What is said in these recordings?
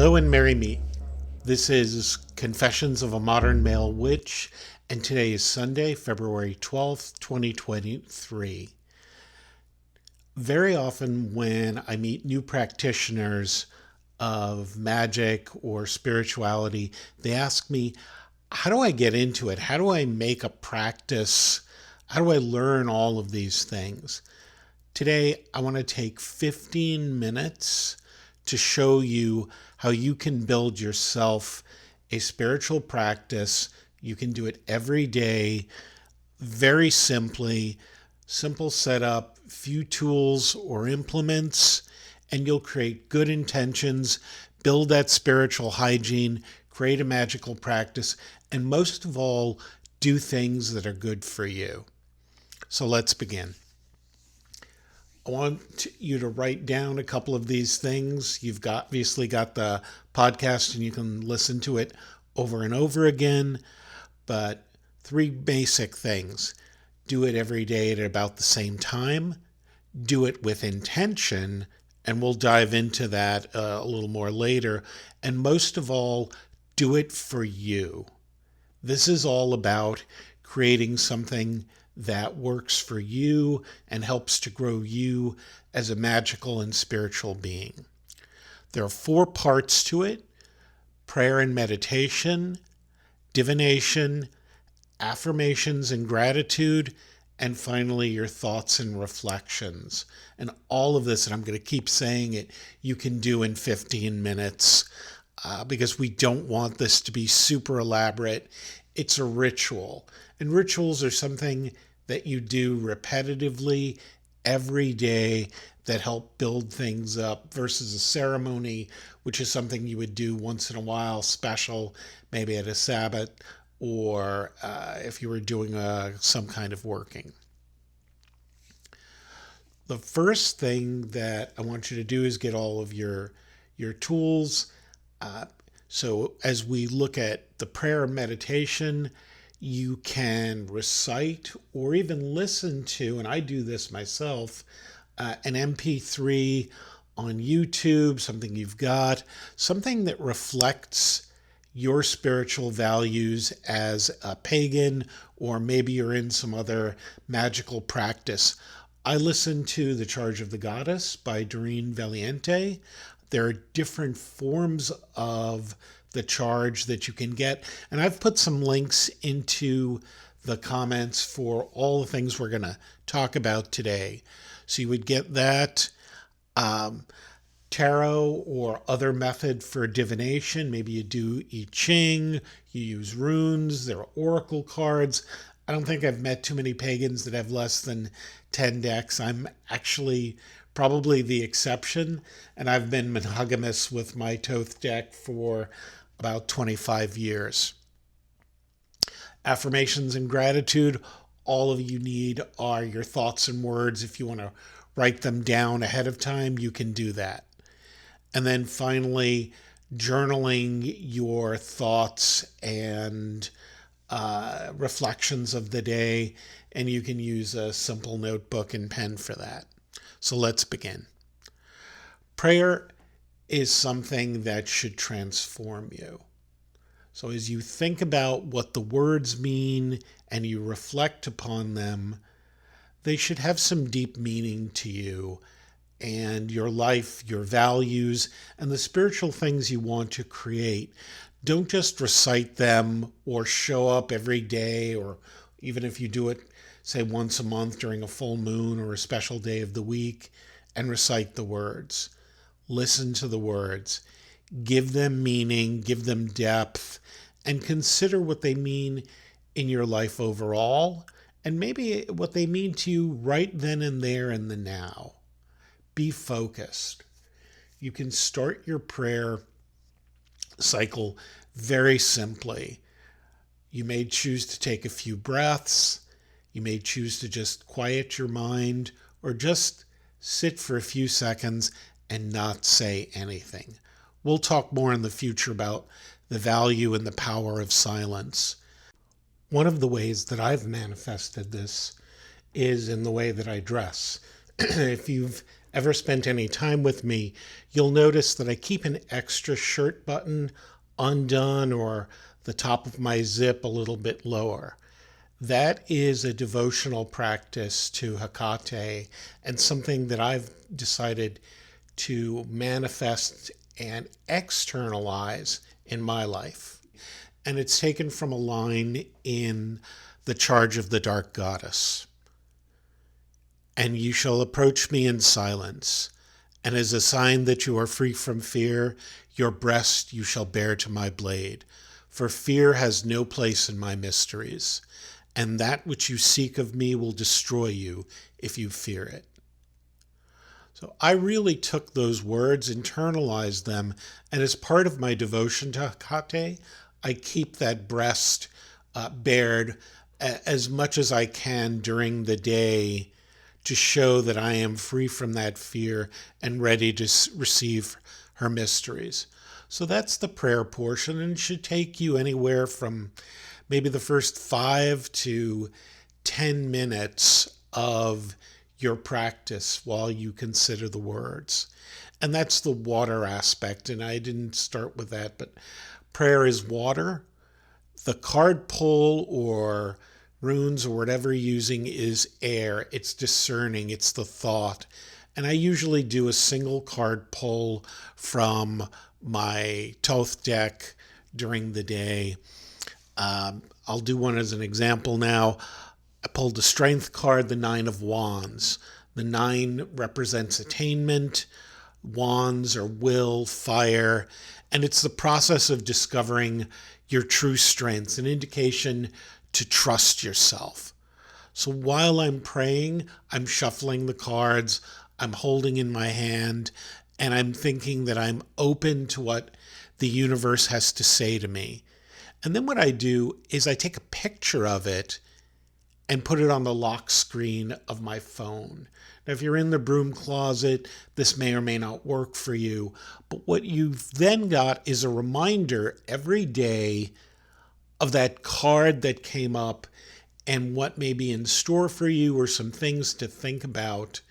Hello and merry me. This is Confessions of a Modern Male Witch, and today is Sunday, February 12th, 2023. Very often when I meet new practitioners of magic or spirituality, they ask me, how do I get into it? How do I make a practice? How do I learn all of these things? Today, I want to take 15 minutes to show you how you can build yourself a spiritual practice. You can do it every day, very simply, simple setup, few tools or implements, and you'll create good intentions, build that spiritual hygiene, create a magical practice, and most of all, do things that are good for you. So let's begin. I want you to write down a couple of these things. You've obviously got the podcast and you can listen to it over and over again, but 3 basic things. Do it every day at about the same time. Do it with intention, and we'll dive into that a little more later. And most of all, do it for you. This is all about creating something that works for you and helps to grow you as a magical and spiritual being. There are 4 parts to it: prayer and meditation, divination, affirmations and gratitude, and finally your thoughts and reflections. And all of this, and I'm going to keep saying it, you can do in 15 minutes because we don't want this to be super elaborate. It's a ritual. And rituals are something that you do repetitively every day that help build things up versus a ceremony, which is something you would do once in a while, special, maybe at a Sabbath, or if you were doing some kind of working. The first thing that I want you to do is get all of your tools. So as we look at the prayer and meditation, you can recite or even listen to, and I do this myself, an MP3 on YouTube, something you've got, something that reflects your spiritual values as a pagan, or maybe you're in some other magical practice. I listen to The Charge of the Goddess by Doreen Valiente. There are different forms of the charge that you can get, and I've put some links into the comments for all the things we're going to talk about today. So you would get that. Tarot or other method for divination. Maybe you do I Ching, you use runes, there are oracle cards. I don't think I've met too many pagans that have less than 10 decks. I'm actually probably the exception, and I've been monogamous with my Thoth deck for about 25 years. Affirmations and gratitude, all of you need are your thoughts and words. If you want to write them down ahead of time, you can do that. And then finally, journaling your thoughts and reflections of the day, and you can use a simple notebook and pen for that. So let's begin. Prayer is something that should transform you. So as you think about what the words mean and you reflect upon them, they should have some deep meaning to you and your life, your values, and the spiritual things you want to create. Don't just recite them or show up every day, or even if you do it, say, once a month during a full moon or a special day of the week, and recite the words. Listen to the words. Give them meaning, give them depth, and consider what they mean in your life overall, and maybe what they mean to you right then and there in the now. Be focused. You can start your prayer cycle very simply. You may choose to take a few breaths. You may choose to just quiet your mind, or just sit for a few seconds and not say anything. We'll talk more in the future about the value and the power of silence. One of the ways that I've manifested this is in the way that I dress. If you've ever spent any time with me, you'll notice that I keep an extra shirt button undone or the top of my zip a little bit lower. That is a devotional practice to Hecate and something that I've decided to manifest and externalize in my life. And it's taken from a line in The Charge of the Dark Goddess. And you shall approach me in silence, and as a sign that you are free from fear, your breast you shall bare to my blade. For fear has no place in my mysteries, and that which you seek of me will destroy you if you fear it. So I really took those words, internalized them, and as part of my devotion to Hecate, I keep that breast bared as much as I can during the day to show that I am free from that fear and ready to receive her mysteries. So that's the prayer portion, and it should take you anywhere from maybe the first 5 to 10 minutes of your practice while you consider the words. And that's the water aspect, and I didn't start with that, but prayer is water. The card pull or runes or whatever you're using is air. It's discerning. It's the thought. And I usually do a single card pull from my Thoth deck during the day. I'll do one as an example now. I pulled the Strength card, the 9 of Wands. The 9 represents attainment. Wands are will, fire, and it's the process of discovering your true strengths, an indication to trust yourself. So while I'm praying, I'm shuffling the cards, I'm holding in my hand, and I'm thinking that I'm open to what the universe has to say to me. And then what I do is I take a picture of it and put it on the lock screen of my phone. Now, if you're in the broom closet, this may or may not work for you. But what you've then got is a reminder every day of that card that came up and what may be in store for you or some things to think about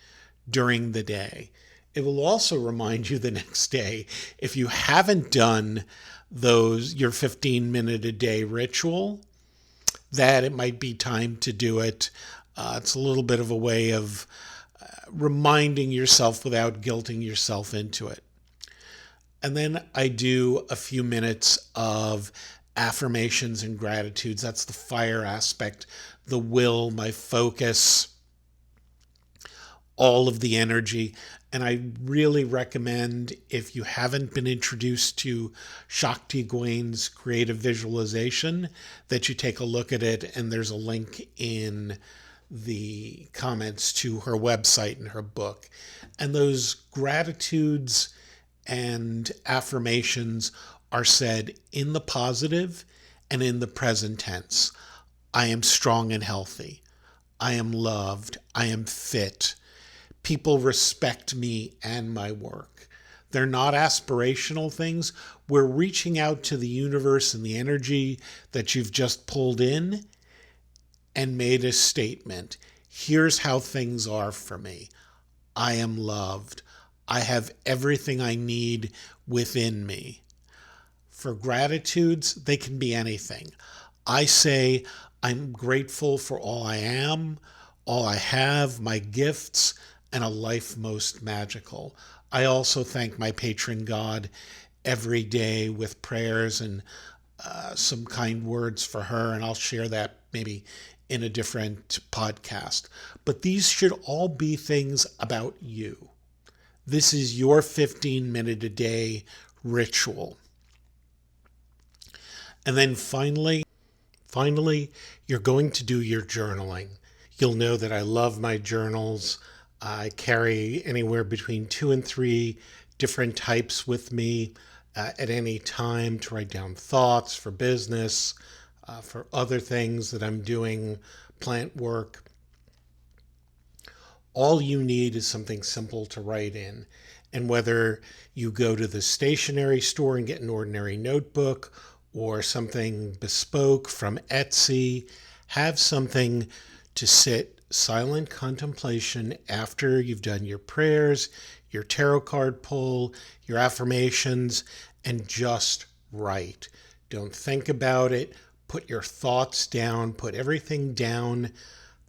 during the day. It will also remind you the next day, if you haven't done your 15-minute a day ritual, that it might be time to do it. It's a little bit of a way of reminding yourself without guilting yourself into it. And then I do a few minutes of affirmations and gratitudes. That's the fire aspect, the will, my focus, all of the energy. And I really recommend, if you haven't been introduced to Shakti Gawain's creative visualization, that you take a look at it. And there's a link in the comments to her website and her book. And those gratitudes and affirmations are said in the positive and in the present tense. I am strong and healthy. I am loved. I am fit. People respect me and my work. They're not aspirational things. We're reaching out to the universe and the energy that you've just pulled in and made a statement. Here's how things are for me. I am loved. I have everything I need within me. For gratitudes, they can be anything. I say, I'm grateful for all I am, all I have, my gifts, and a life most magical. I also thank my patron God every day with prayers and some kind words for her, and I'll share that maybe in a different podcast. But these should all be things about you. This is your 15-minute a day ritual. And then finally, you're going to do your journaling. You'll know that I love my journals. I carry anywhere between 2 and 3 different types with me at any time to write down thoughts for business, for other things that I'm doing, plant work. All you need is something simple to write in. And whether you go to the stationery store and get an ordinary notebook or something bespoke from Etsy, have something to sit silent contemplation after you've done your prayers, your tarot card pull, your affirmations, and just write. Don't think about it. Put your thoughts down, put everything down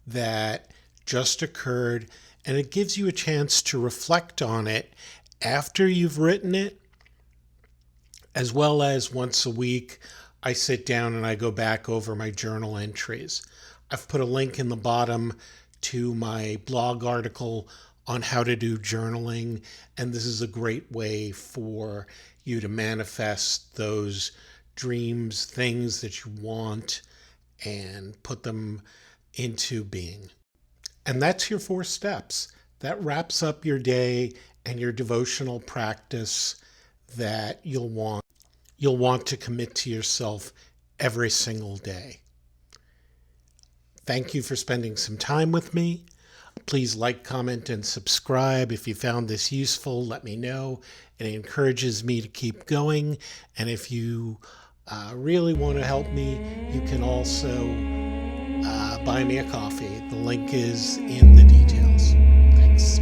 that just occurred, and it gives you a chance to reflect on it after you've written it, as well as once a week. I sit down and I go back over my journal entries. I've put a link in the bottom to my blog article on how to do journaling, and this is a great way for you to manifest those dreams, things that you want, and put them into being. And that's your 4 steps. That wraps up your day and your devotional practice that you'll want to commit to yourself every single day. Thank you for spending some time with me. Please like, comment, and subscribe. If you found this useful, let me know. It encourages me to keep going. And if you really want to help me, you can also buy me a coffee. The link is in the details. Thanks.